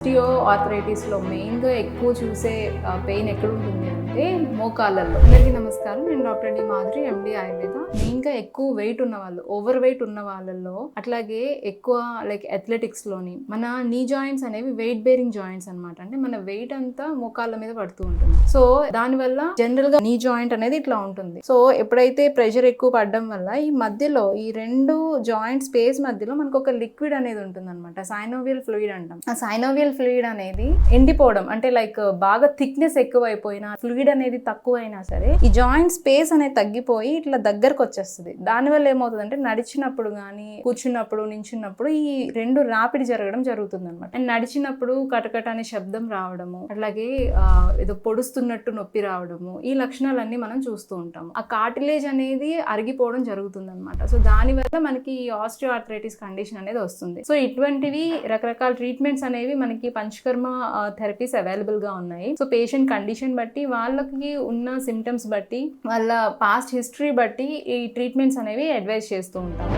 ఆర్థరైటిస్లో మెయిన్గా ఎక్కువ చూసే పెయిన్ ఎక్కడ ఉంటుంది అంటే మోకాళ్ళల్లో. అందరికీ నమస్కారం, నేను డాక్టర్ డి మాధురి, ఎండి ఆయుర్వేద. మెయిన్గా ఎక్కువ వెయిట్ ఉన్న వాళ్ళు, ఓవర్ వెయిట్ ఉన్న వాళ్ళల్లో, అట్లాగే ఎక్కువ లైక్ అథ్లెటిక్స్లోని మన నీ జాయింట్స్ అనేవి వెయిట్ బేరింగ్ జాయింట్స్ అనమాట. అంటే మన వెయిట్ అంతా మోకాళ్ళ మీద పడుతూ ఉంటుంది. సో దానివల్ల జనరల్గా నీ జాయింట్ అనేది ఇట్లా ఉంటుంది. సో ఎప్పుడైతే ప్రెషర్ ఎక్కువ పడడం వల్ల ఈ మధ్యలో ఈ రెండు జాయింట్ స్పేస్ మధ్యలో మనకు ఒక లిక్విడ్ అనేది ఉంటుంది అనమాట. సైనోవియల్ ఫ్లూయిడ్ అంటాం. ఆ సైనోవియల్ ఫ్లూయిడ్ అనేది ఎండిపోవడం, అంటే లైక్ బాగా థిక్నెస్ ఎక్కువైపోయినా, ఫ్లూయిడ్ అనేది తక్కువైనా సరే ఈ జాయింట్ స్పేస్ అనేది తగ్గిపోయి ఇట్లా దగ్గరకు వచ్చేస్తుంది. దానివల్ల ఏమవుతుంది అంటే నడిచినప్పుడు కానీ, కూర్చున్నప్పుడు, నించున్నప్పుడు ఈ రెండు రాపిడి జరగడం జరుగుతుంది అనమాట. అండ్ నడిచినప్పుడు కటకట అనే శబ్దం రావడము, అట్లాగే ఏదో పొడుస్తున్నట్టు నొప్పి రావడము, ఈ లక్షణాలన్నీ మనం చూస్తూ ఉంటాము. ఆ కార్టిలేజ్ అనేది అరిగిపోవడం జరుగుతుంది అనమాట. సో దానివల్ల మనకి ఈ ఆస్టియోఆర్థరైటిస్ కండిషన్ అనేది వస్తుంది. సో ఇటువంటివి రకరకాల ట్రీట్మెంట్స్ అనేవి మనకి పంచకర్మ థెరపీస్ అవైలబుల్ గా ఉన్నాయి. సో పేషెంట్ కండిషన్ బట్టి, వాళ్ళకి ఉన్న సిమ్టమ్స్ బట్టి, వాళ్ళ పాస్ట్ హిస్టరీ బట్టి ఈ ట్రీట్మెంట్స్ అనేవి అడ్వైజ్ చేస్తూ ఉంటాము.